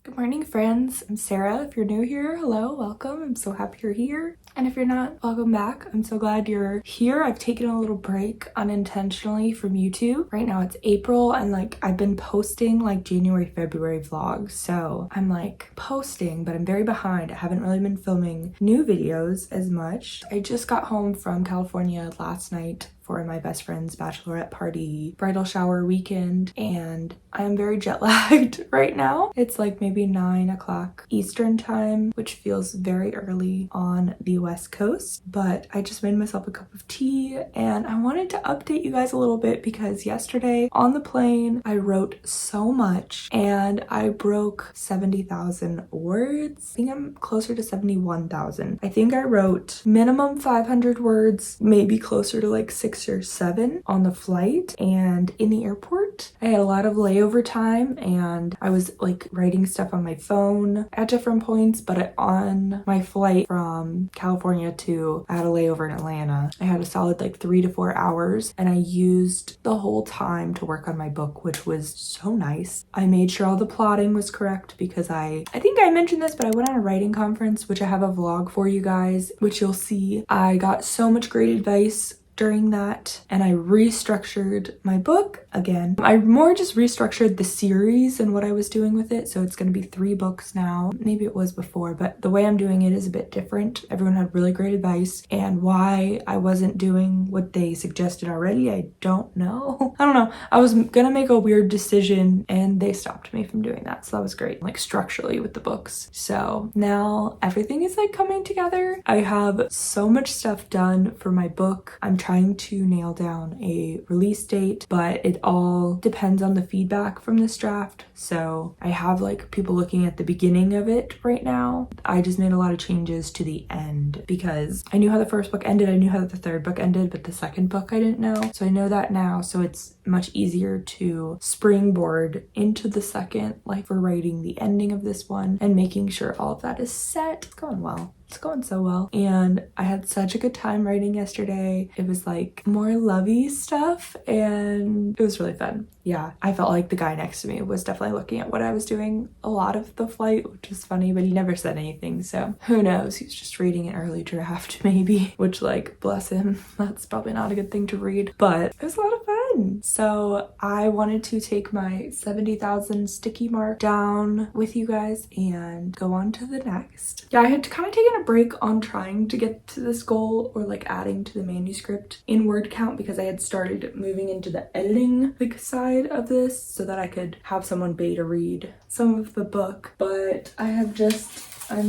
Good morning, friends. I'm Sarah. If you're new here, hello, welcome. I'm so happy you're here. And if you're not, welcome back. I'm so glad you're here. I've taken a little break unintentionally from YouTube. Right now it's April and I've been posting January, February vlogs. So I'm posting, but I'm very behind. I haven't really been filming new videos as much. I just got home from California last night for my best friend's bachelorette party, bridal shower weekend, and I am very jet lagged right now. It's maybe 9 o'clock Eastern time, which feels very early on the West Coast, but I just made myself a cup of tea and I wanted to update you guys a little bit because yesterday on the plane, I wrote so much and I broke 70,000 words. I think I'm closer to 71,000. I think I wrote minimum 500 words, maybe closer to 6 or 7 on the flight and in the airport. I had a lot of layover time and I was writing stuff on my phone at different points, but on my flight from California to, I had a layover in Atlanta. I had a solid 3 to 4 hours and I used the whole time to work on my book, which was so nice. I made sure all the plotting was correct because I think I mentioned this, but I went on a writing conference, which I have a vlog for you guys, which you'll see. I got so much great advice during that and I restructured my book again. I more just restructured the series and what I was doing with it, so it's going to be 3 books now. Maybe it was before, but the way I'm doing it is a bit different. Everyone had really great advice, and why I wasn't doing what they suggested already, I don't know. I don't know. I was gonna make a weird decision and they stopped me from doing that, so that was great, structurally with the books. So now everything is coming together. I have so much stuff done for my book. I'm trying to nail down a release date, but it all depends on the feedback from this draft. So I have people looking at the beginning of it right now. I just made a lot of changes to the end because I knew how the first book ended, I knew how the third book ended, but the second book I didn't know. So I know that now, so it's much easier to springboard into the second, for writing the ending of this one and making sure all of that is set. It's going well. It's going so well. And I had such a good time writing yesterday. It was more lovey stuff and it was really fun. Yeah, I felt like the guy next to me was definitely looking at what I was doing a lot of the flight, which was funny, but he never said anything. So who knows? He was just reading an early draft maybe, which bless him. That's probably not a good thing to read, but it was a lot of fun. So I wanted to take my 70,000 sticky mark down with you guys and go on to the next. Yeah, I had kind of taken a break on trying to get to this goal or adding to the manuscript in word count because I had started moving into the editing side of this so that I could have someone beta read some of the book, but I'm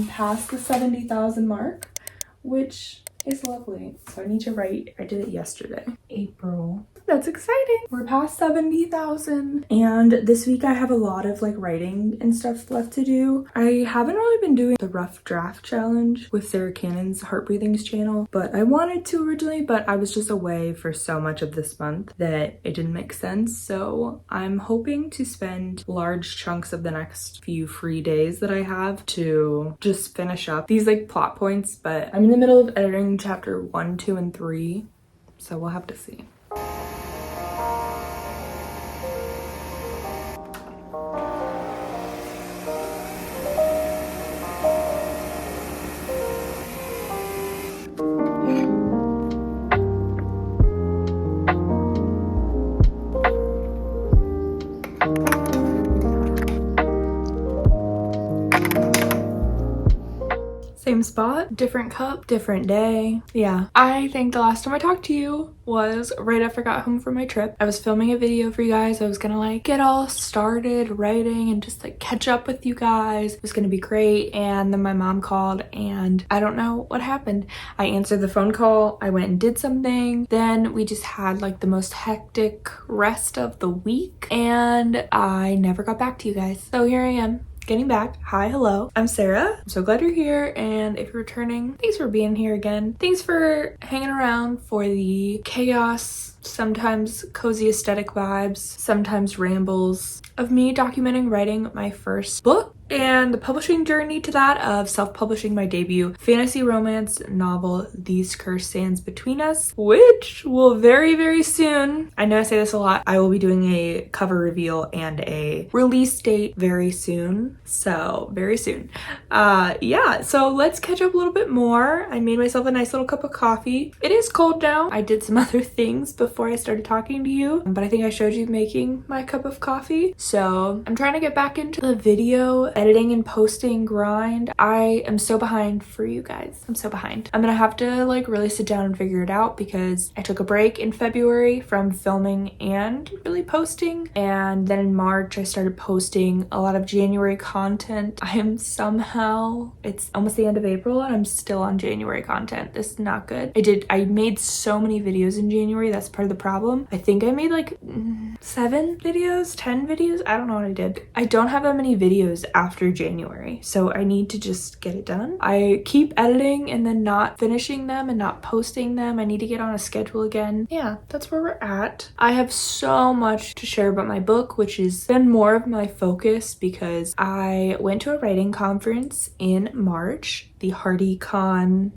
past the 70,000 mark, which is lovely. So I need to write. I did it yesterday, April. That's exciting. We're past 70,000 and this week I have a lot of writing and stuff left to do. I haven't really been doing the rough draft challenge with Sarah Cannon's Heart Breathings channel, but I wanted to originally, but I was just away for so much of this month that it didn't make sense. So I'm hoping to spend large chunks of the next few free days that I have to just finish up these plot points, but I'm in the middle of editing chapter 1, 2, and 3, so we'll have to see. Same spot, different cup, different day. Yeah, I think the last time I talked to you was right after I got home from my trip. I was filming a video for you guys. I was gonna get all started writing and just catch up with you guys. It was gonna be great, and then my mom called and I don't know what happened. I answered the phone call, I went and did something, then we just had the most hectic rest of the week and I never got back to you guys. So here I am, getting back. Hi, hello, I'm Sarah. I'm so glad you're here, and if you're returning, thanks for being here again. Thanks for hanging around for the chaos, sometimes cozy aesthetic vibes, sometimes rambles of me documenting writing my first book. and the publishing journey to that of self-publishing my debut fantasy romance novel, These Cursed Sands Between Us, which will very soon, I know I say this a lot, I will be doing a cover reveal and a release date very soon. So very soon. Yeah, so let's catch up a little bit more. I made myself a nice little cup of coffee. It is cold now. I did some other things before I started talking to you, but I think I showed you making my cup of coffee. So I'm trying to get back into the video editing and posting grind. I am so behind for you guys. I'm so behind. I'm gonna have to like really sit down and figure it out because I took a break in February from filming and really posting, and then in March I started posting a lot of January content. I am somehow, it's almost the end of April and I'm still on January content. This is not good. I made so many videos in January. That's part of the problem. I think I made like 7 videos, 10 videos. I don't know what I did. I don't have that many videos after January, so I need to just get it done. I keep editing and then not finishing them and not posting them. I need to get on a schedule again. Yeah, that's where we're at. I have so much to share about my book, which has been more of my focus because I went to a writing conference in March, the HardyCon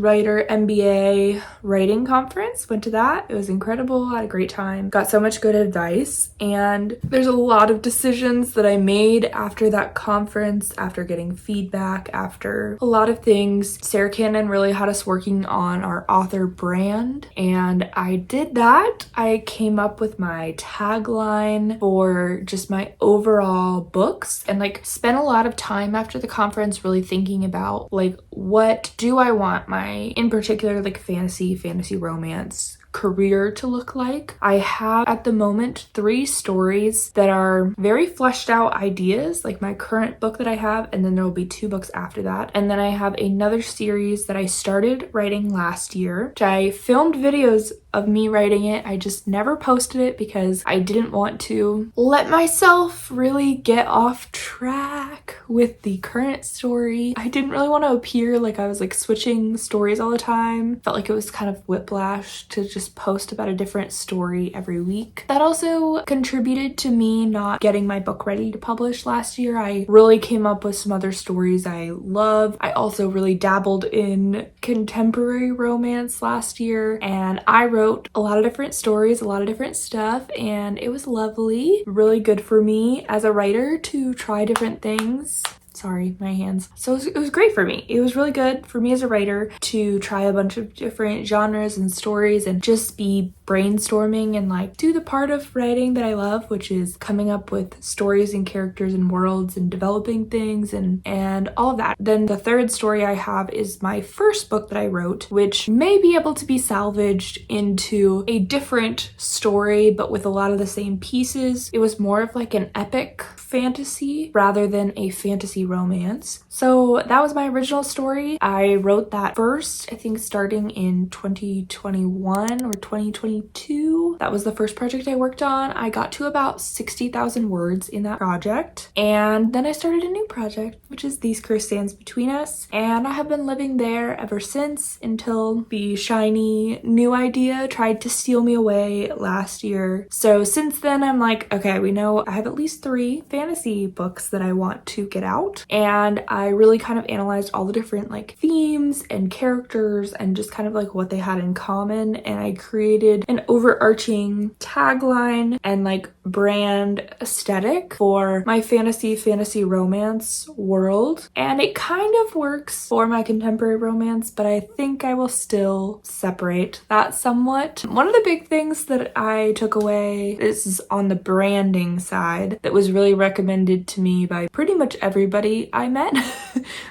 / writer MBA writing conference. Went to that. It was incredible. I had a great time. Got so much good advice, and there's a lot of decisions that I made after that conference, after getting feedback, after a lot of things. Sarah Cannon really had us working on our author brand, and I did that. I came up with my tagline for just my overall books and like spent a lot of time after the conference really thinking about like, what do I want my, in particular, like fantasy romance career to look like. I have at the moment 3 stories that are very fleshed out ideas, like my current book that I have, and then there will be 2 books after that. And then I have another series that I started writing last year, which I filmed videos of me writing it. I just never posted it because I didn't want to let myself really get off track with the current story. I didn't really want to appear like I was like switching stories all the time. Felt like it was kind of whiplash to just post about a different story every week. That also contributed to me not getting my book ready to publish last year. I really came up with some other stories I love. I also really dabbled in contemporary romance last year, and I wrote a lot of different stories, a lot of different stuff, and it was lovely. Really good for me as a writer to try different things. Sorry, my hands. So it was great for me. It was really good for me as a writer to try a bunch of different genres and stories and just be brainstorming and like do the part of writing that I love, which is coming up with stories and characters and worlds and developing things and all of that. Then the third story I have is my first book that I wrote, which may be able to be salvaged into a different story, but with a lot of the same pieces. It was more of like an epic fantasy rather than a fantasy romance. So that was my original story. I wrote that first, I think starting in 2021 or 2022. That was the first project I worked on. I got to about 60,000 words in that project. And then I started a new project, which is These Cursed Sands Between Us. And I have been living there ever since until the shiny new idea tried to steal me away last year. So since then, I'm like, okay, we know I have at least 3 fantasy books that I want to get out. And I really kind of analyzed all the different like themes and characters and just kind of like what they had in common. And I created an overarching tagline and like brand aesthetic for my fantasy romance world. And it kind of works for my contemporary romance, but I think I will still separate that somewhat. One of the big things that I took away, this is on the branding side, that was really recommended to me by pretty much everybody I met,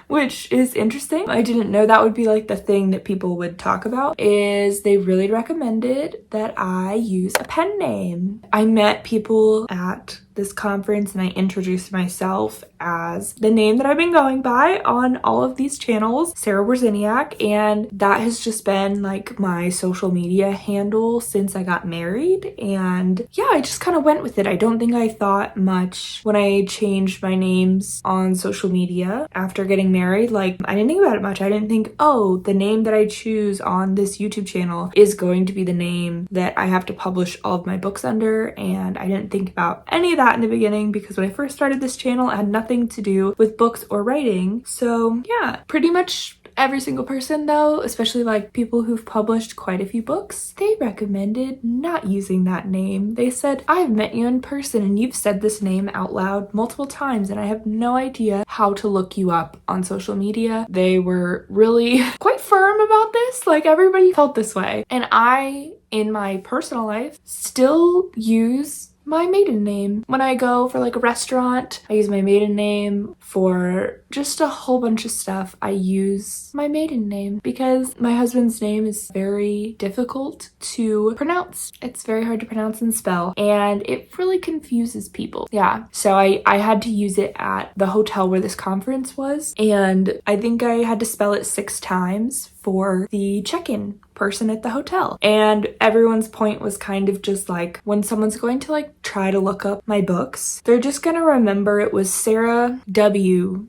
which is interesting. I didn't know that would be like the thing that people would talk about, is they really recommended that I use a pen name. I met people at this conference and I introduced myself as the name that I've been going by on all of these channels, Sarah Wierzeniak, and that has just been like my social media handle since I got married. And yeah, I just kind of went with it. I don't think I thought much when I changed my names on social media after getting married. Like, I didn't think about it much. I didn't think, oh, the name that I choose on this YouTube channel is going to be the name that I have to publish all of my books under, and I didn't think about any of that in the beginning because when I first started this channel, it had nothing to do with books or writing. So yeah, pretty much every single person though, especially like people who've published quite a few books, they recommended not using that name. They said, I've met you in person and you've said this name out loud multiple times and I have no idea how to look you up on social media. They were really quite firm about this. Like everybody felt this way. And I, in my personal life, still use my maiden name. When I go for like a restaurant, I use my maiden name. For just a whole bunch of stuff, I use my maiden name because my husband's name is very difficult to pronounce. It's very hard to pronounce and spell, and it really confuses people. Yeah, so I had to use it at the hotel where this conference was, and I think I had to spell it 6 times for the check-in person at the hotel. And everyone's point was kind of just like, when someone's going to like try to look up my books, they're just gonna remember it was Sarah W.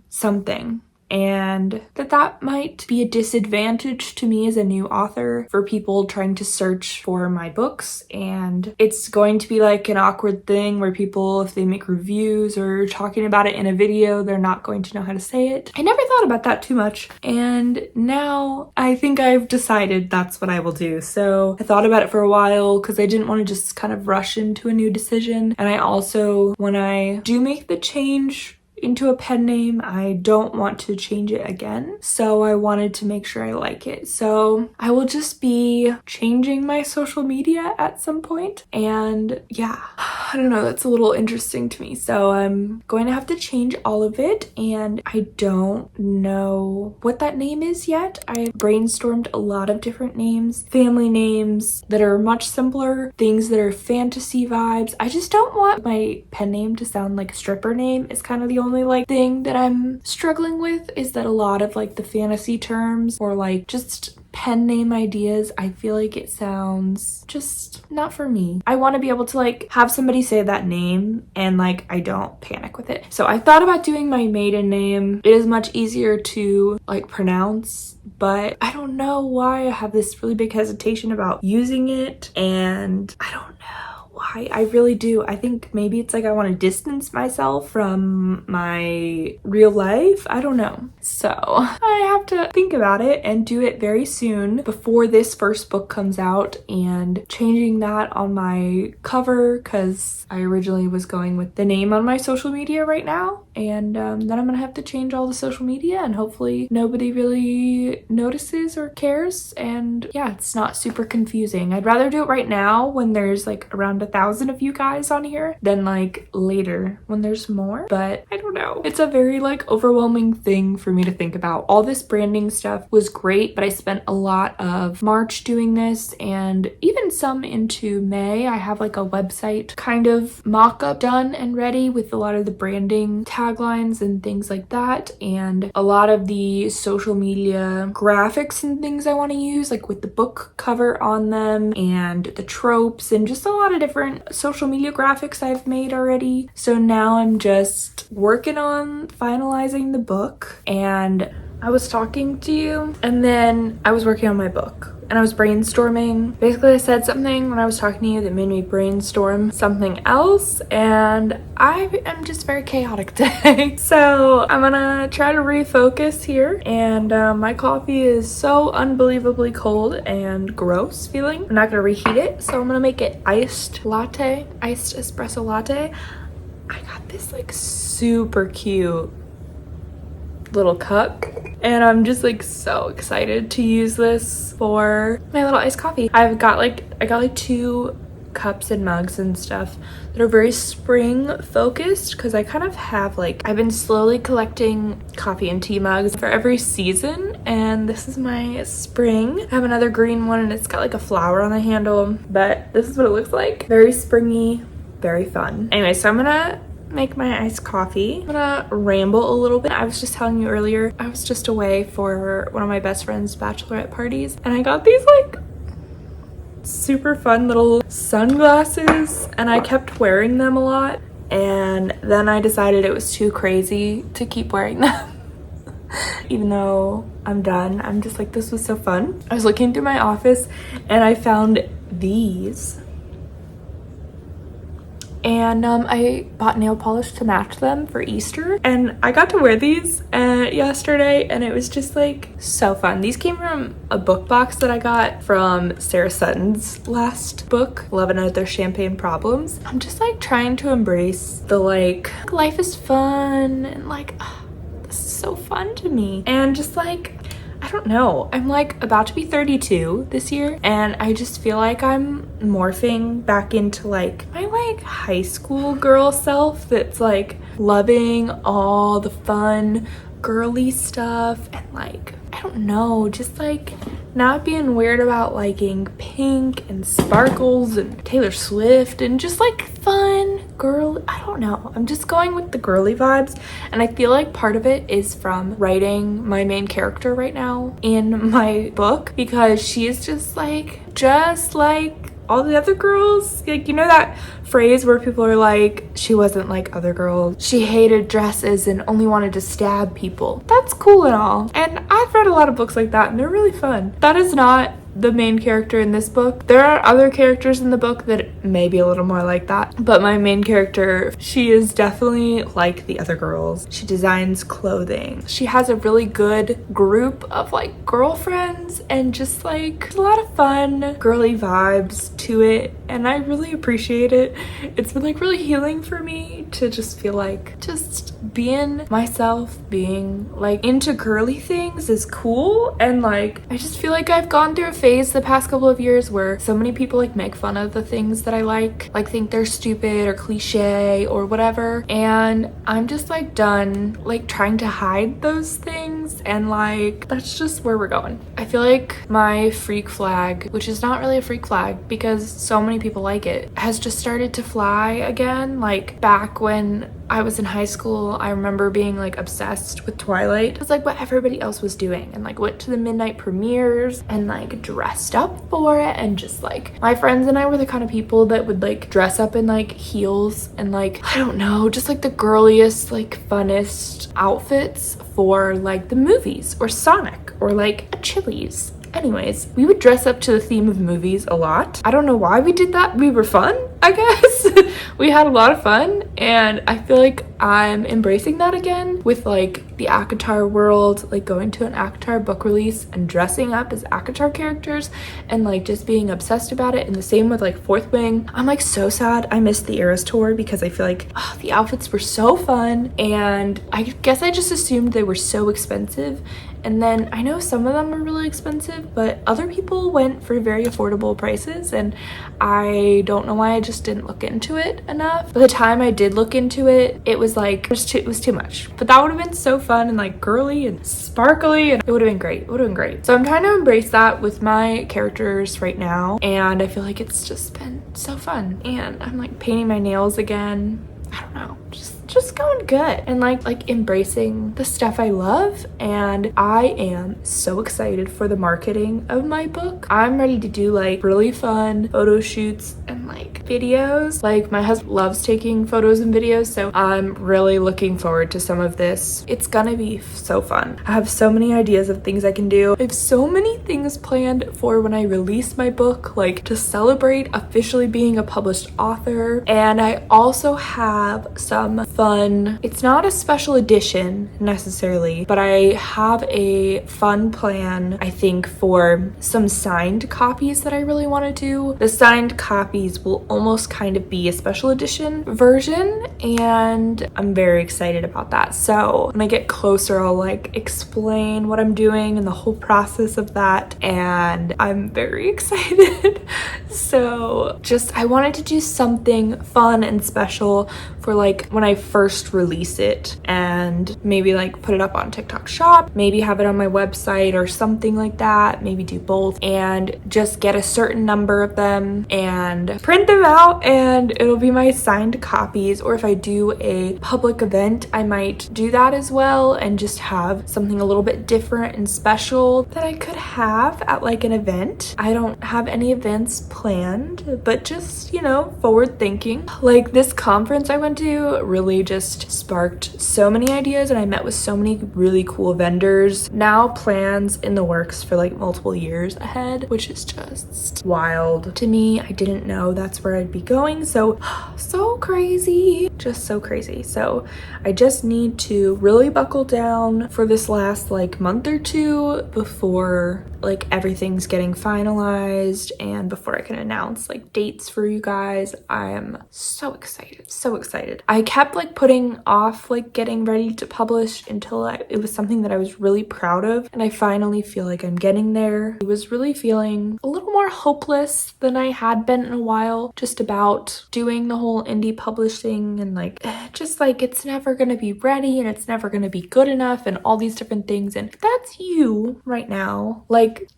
something. And that might be a disadvantage to me as a new author for people trying to search for my books. And it's going to be like an awkward thing where people, if they make reviews or talking about it in a video, they're not going to know how to say it. I never thought about that too much. And now I think I've decided that's what I will do. So I thought about it for a while because I didn't want to just kind of rush into a new decision. And I also, when I do make the change into a pen name, I don't want to change it again. So I wanted to make sure I like it. So I will just be changing my social media at some point. And yeah, I don't know, that's a little interesting to me. So I'm going to have to change all of it. And I don't know what that name is yet. I brainstormed a lot of different names, family names that are much simpler, things that are fantasy vibes. I just don't want my pen name to sound like a stripper name. It's kind of the only like thing that I'm struggling with, is that a lot of like the fantasy terms or like just pen name ideas, I feel like it sounds just not for me. I want to be able to like have somebody say that name and like I don't panic with it. So I thought about doing my maiden name. It is much easier to like pronounce, but I don't know why I have this really big hesitation about using it, and I don't know. I really do. I think maybe it's like I want to distance myself from my real life. I don't know. So I have to think about it and do it very soon before this first book comes out, and changing that on my cover because I originally was going with the name on my social media right now, and then I'm gonna have to change all the social media and hopefully nobody really notices or cares, and yeah, it's not super confusing. I'd rather do it right now when there's like around 1,000 of you guys on here than like later when there's more, but I don't know. It's a very like overwhelming thing for me to think about. All this branding stuff was great, but I spent a lot of March doing this and even some into May. I have like a website kind of mock-up done and ready with a lot of the branding taglines and things like that, and a lot of the social media graphics and things I want to use, like with the book cover on them and the tropes and just a lot of different social media graphics I've made already. So now I'm just working on finalizing the book, and I was talking to you and then I was working on my book and I was brainstorming. Basically I said something when I was talking to you that made me brainstorm something else, and I am just very chaotic today. So I'm gonna try to refocus here, and my coffee is so unbelievably cold and gross feeling. I'm not gonna reheat it, so I'm gonna make it iced espresso latte. I got this like super cute little cup, and I'm just like so excited to use this for my little iced coffee. I got like 2 cups and mugs and stuff that are very spring focused, because I kind of have like, I've been slowly collecting coffee and tea mugs for every season, and this is my spring. I have another green one and it's got like a flower on the handle, but this is what it looks like. Very springy, very fun. Anyway, so I'm gonna make my iced coffee. I'm gonna ramble a little bit. I was just telling you earlier, I was just away for one of my best friend's bachelorette parties, and I got these like super fun little sunglasses, and I kept wearing them a lot, and then I decided it was too crazy to keep wearing them. Even though I'm done, I'm just like, this was so fun. I was looking through my office and I found these. and I bought nail polish to match them for Easter, and I got to wear these yesterday, and it was just like so fun. These came from a book box that I got from Sarah Sutton's last book, 11 Other Champagne Problems. I'm just like trying to embrace the like life is fun, and like this is so fun to me, and just like I don't know, I'm like about to be 32 this year, and I just feel like I'm morphing back into like my like high school girl self that's like loving all the fun girly stuff, and like I don't know, just like not being weird about liking pink and sparkles and Taylor Swift and just like fun girl. I don't know, I'm just going with the girly vibes, and I feel like part of it is from writing my main character right now in my book, because she is just like all the other girls. Like, you know that phrase where people are like, she wasn't like other girls, she hated dresses and only wanted to stab people. That's cool and all, and I've read a lot of books like that and they're really fun. That is not the main character in this book. There are other characters in the book that may be a little more like that, but my main character, she is definitely like the other girls. She designs clothing. She has a really good group of like girlfriends, and just like a lot of fun girly vibes to it, and I really appreciate it. It's been like really healing for me to just feel like just being myself, being like into girly things is cool, and like I just feel like I've gone through a phase the past couple of years where so many people like make fun of the things that I like think they're stupid or cliche or whatever, and I'm just like done like trying to hide those things, and like that's just where we're going. I feel like my freak flag, which is not really a freak flag because so many people like it, has just started to fly again. Like back when I was in high school, I remember being like obsessed with Twilight. It was like what everybody else was doing, and like went to the midnight premieres and like dressed up for it, and just like my friends and I were the kind of people that would like dress up in like heels and like I don't know, just like the girliest like funnest outfits for like the movies or Sonic or like a Chili's. Anyways, we would dress up to the theme of movies a lot. I don't know why we did that. We were fun, I guess. We had a lot of fun, and I feel like I'm embracing that again with like the ACOTAR world, like going to an ACOTAR book release and dressing up as ACOTAR characters and like just being obsessed about it. And the same with like Fourth Wing. I'm like so sad I missed the Eras tour because I feel like the outfits were so fun, and I guess I just assumed they were so expensive. And then I know some of them are really expensive, but other people went for very affordable prices, and I don't know why I just didn't look into it enough. By the time I did look into it, it was like it was too much. But that would have been so fun and like girly and sparkly, and it would have been great. It would have been great. So I'm trying to embrace that with my characters right now, and I feel like it's just been so fun. And I'm like painting my nails again. I don't know, just going good, and like embracing the stuff I love. And I am so excited for the marketing of my book. I'm ready to do like really fun photo shoots and like videos. Like my husband loves taking photos and videos, so I'm really looking forward to some of this. It's gonna be so fun. I have so many ideas of things I can do. I have so many things planned for when I release my book, like to celebrate officially being a published author. And I also have some fun, it's not a special edition necessarily, but I have a fun plan, I think, for some signed copies that I really want to do. The signed copies will almost kind of be a special edition version, and I'm very excited about that. So when I get closer, I'll like explain what I'm doing and the whole process of that, and I'm very excited. So just I wanted to do something fun and special for like when I first release it, and maybe like put it up on TikTok Shop, maybe have it on my website or something like that, maybe do both, and just get a certain number of them and print them out, and it'll be my signed copies. Or if I do a public event, I might do that as well, and just have something a little bit different and special that I could have at like an event. I don't have any events planned, but just, you know, forward thinking. Like this conference I went to really just sparked so many ideas, and I met with so many really cool vendors. Now plans in the works for like multiple years ahead, which is just wild to me. I didn't know that's where I'd be going. So crazy, just so crazy. So I just need to really buckle down for this last like month or two before like everything's getting finalized and before I can announce like dates for you guys. I am so excited, so excited. I kept like putting off like getting ready to publish until it was something that I was really proud of, and I finally feel like I'm getting there. I was really feeling a little more hopeless than I had been in a while, just about doing the whole indie publishing and like just like it's never gonna be ready and it's never gonna be good enough and all these different things. And that's you right now. Like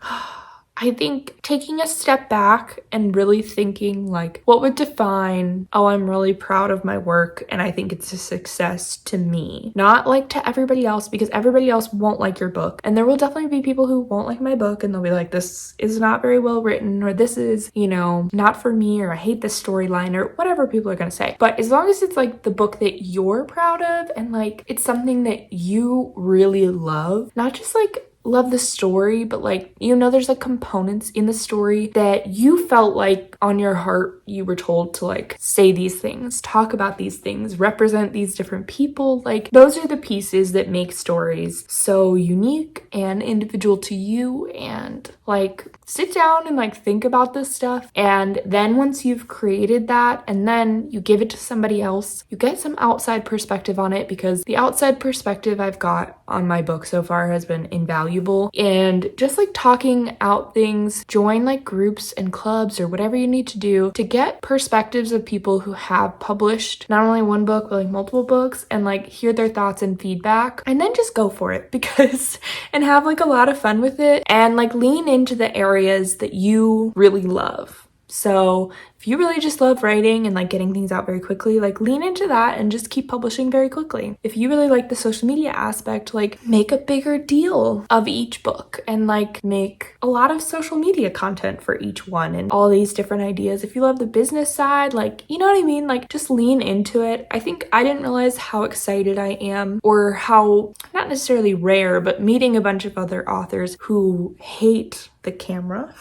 I think taking a step back and really thinking like what would define, oh, I'm really proud of my work and I think it's a success to me, not like to everybody else, because everybody else won't like your book. And there will definitely be people who won't like my book and they'll be like, this is not very well written, or this is, you know, not for me, or I hate this storyline, or whatever people are gonna say. But as long as it's like the book that you're proud of and like it's something that you really love, not just like love the story, but like, you know, there's like components in the story that you felt like on your heart you were told to like say these things, talk about these things, represent these different people. Like those are the pieces that make stories so unique and individual to you. And like sit down and like think about this stuff, and then once you've created that and then you give it to somebody else, you get some outside perspective on it, because the outside perspective I've got on my book so far has been invaluable. And just like talking out things, join like groups and clubs or whatever you need to do to get perspectives of people who have published not only one book but like multiple books, and like hear their thoughts and feedback, and then just go for it because and have like a lot of fun with it, and like lean into the areas that you really love. So if you really just love writing and like getting things out very quickly, like lean into that and just keep publishing very quickly. If you really like the social media aspect, like make a bigger deal of each book and like make a lot of social media content for each one and all these different ideas. If you love the business side, like, you know what I mean? Like just lean into it. I think I didn't realize how excited I am, or how not necessarily rare, but meeting a bunch of other authors who hate the camera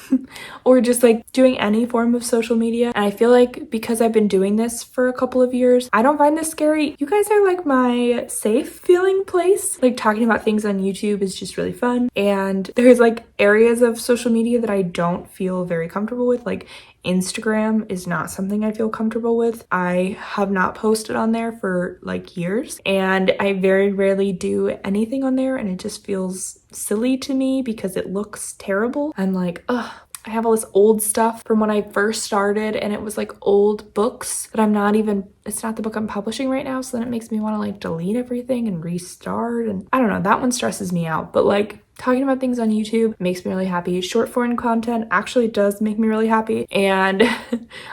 or just like doing any form of social media. And I feel like because I've been doing this for a couple of years, I don't find this scary. You guys are like my safe feeling place. Like talking about things on YouTube is just really fun. And there's like areas of social media that I don't feel very comfortable with. Like Instagram is not something I feel comfortable with. I have not posted on there for like years, and I very rarely do anything on there, and it just feels silly to me because it looks terrible. I'm like, ugh. I have all this old stuff from when I first started, and it was like old books that it's not the book I'm publishing right now, so then it makes me want to like delete everything and restart, and I don't know, that one stresses me out. But like talking about things on YouTube makes me really happy. Short form content actually does make me really happy, and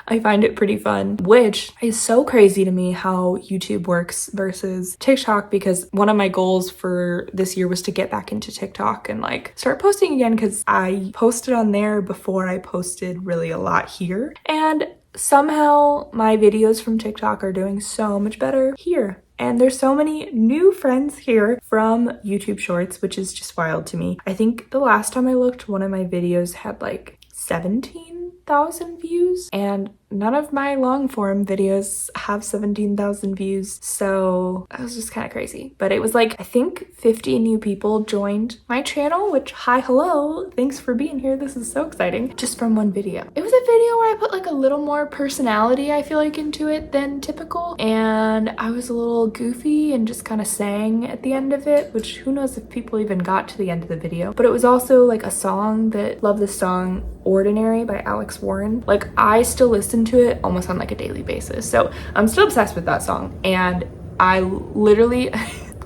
I find it pretty fun, which is so crazy to me how YouTube works versus TikTok, because one of my goals for this year was to get back into TikTok and like start posting again, because I posted on there before I posted really a lot here, and somehow my videos from TikTok are doing so much better here. And there's so many new friends here from YouTube Shorts, which is just wild to me. I think the last time I looked, one of my videos had like 17,000 views, and none of my long form videos have 17,000 views. So that was just kind of crazy. But it was like, I think 50 new people joined my channel, which hi, hello, thanks for being here. This is so exciting. Just from one video. It was a video where I put like a little more personality, I feel like, into it than typical. And I was a little goofy and just kind of sang at the end of it, which who knows if people even got to the end of the video. But it was also like a song that, love this song, Ordinary by Alex Warren. Like I still listen to it almost on like a daily basis. So I'm still obsessed with that song. And I literally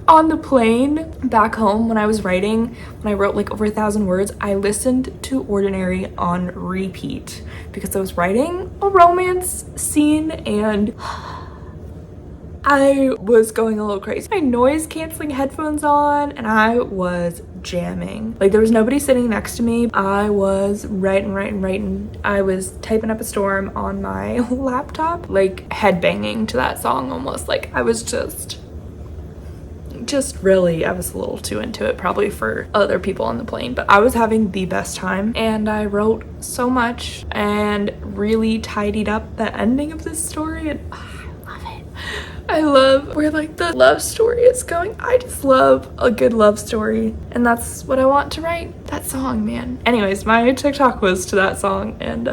on the plane back home when I was writing, when I wrote like over 1,000 words, I listened to Ordinary on repeat because I was writing a romance scene and I was going a little crazy. My noise canceling headphones on and I was jamming. Like there was nobody sitting next to me. I was writing. I was typing up a storm on my laptop, like headbanging to that song almost. Like I was just really, I was a little too into it probably for other people on the plane, but I was having the best time, and I wrote so much and really tidied up the ending of this story, and I love where like the love story is going. I just love a good love story, and that's what I want to write. That song, man. Anyways, my TikTok was to that song, and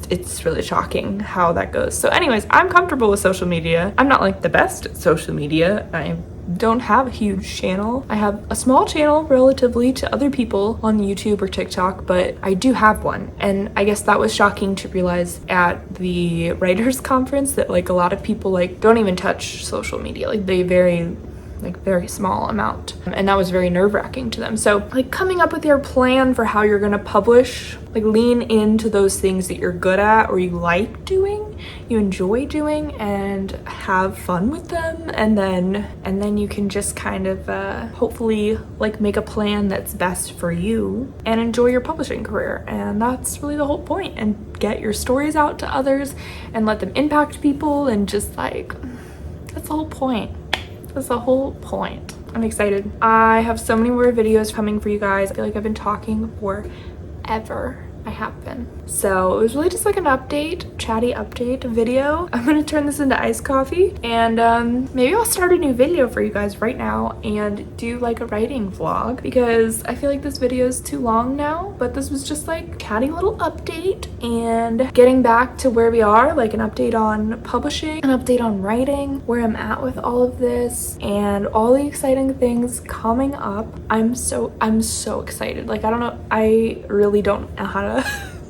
it's really shocking how that goes. So anyways, I'm comfortable with social media. I'm not like the best at social media. I don't have a huge channel. I have a small channel relatively to other people on YouTube or TikTok, but I do have one. And I guess that was shocking to realize at the writers conference that like a lot of people like don't even touch social media. Like they very small amount, and that was very nerve-wracking to them. So like coming up with your plan for how you're gonna publish, like lean into those things that you're good at or you like doing, you enjoy doing, and have fun with them, and then you can just kind of hopefully like make a plan that's best for you and enjoy your publishing career. And that's really the whole point, and get your stories out to others and let them impact people, and just like that's the whole point. That's the whole point. I'm excited. I have so many more videos coming for you guys. I feel like I've been talking forever. I have been. So it was really just like an update, chatty update video. I'm gonna turn this into iced coffee, and maybe I'll start a new video for you guys right now and do like a writing vlog, because I feel like this video is too long now, but this was just like chatty little update and getting back to where we are, like an update on publishing, an update on writing, where I'm at with all of this, and all the exciting things coming up. I'm so excited. Like I really don't know how to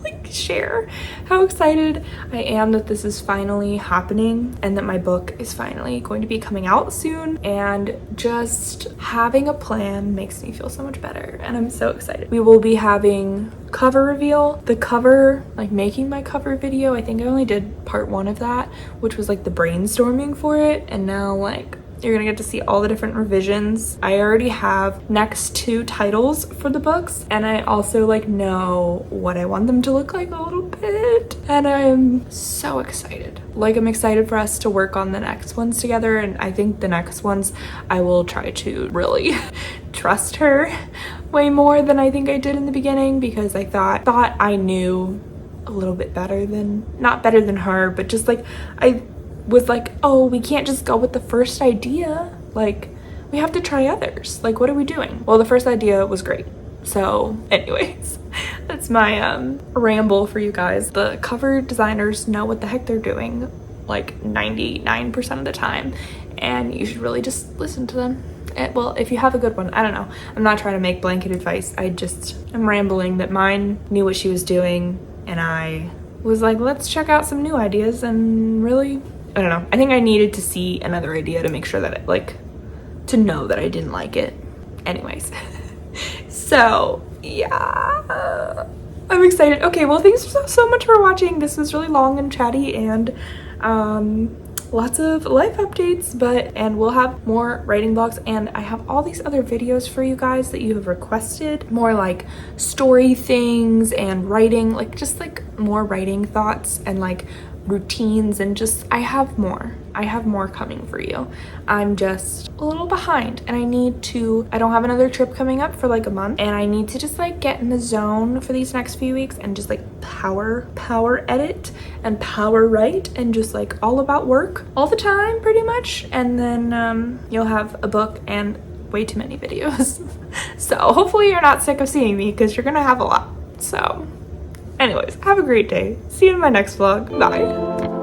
like share how excited I am that this is finally happening, and that my book is finally going to be coming out soon, and just having a plan makes me feel so much better, and I'm so excited. We will be having cover reveal. The cover, like making my cover video, I think I only did part 1 of that, which was like the brainstorming for it, and now like you're gonna get to see all the different revisions. I already have next 2 titles for the books, and I also like know what I want them to look like a little bit, and I'm so excited. Like I'm excited for us to work on the next ones together, and I think the next ones I will try to really trust her way more than I think I did in the beginning, because I thought I knew a little bit better than, not better than her, but just like I was like, oh, we can't just go with the first idea, like we have to try others. Like what are we doing? Well, the first idea was great. So anyways, that's my ramble for you guys. The cover designers know what the heck they're doing like 99% of the time, and you should really just listen to them. Well, if you have a good one, I don't know. I'm not trying to make blanket advice. I'm rambling that mine knew what she was doing, and I was like, let's check out some new ideas, and really, I don't know. I think I needed to see another idea to make sure that to know that I didn't like it. Anyways, so yeah, I'm excited. Okay, well, thanks so much for watching. This was really long and chatty, and lots of life updates, and we'll have more writing vlogs, and I have all these other videos for you guys that you have requested, more like story things and writing, like just like more writing thoughts and like routines, and just I have more coming for you. I'm just a little behind, and I don't have another trip coming up for like a month, and I need to just like get in the zone for these next few weeks and just like power edit and power write, and just like all about work all the time pretty much, and then you'll have a book and way too many videos. So hopefully you're not sick of seeing me, because you're gonna have a lot. So anyways, have a great day. See you in my next vlog. Bye.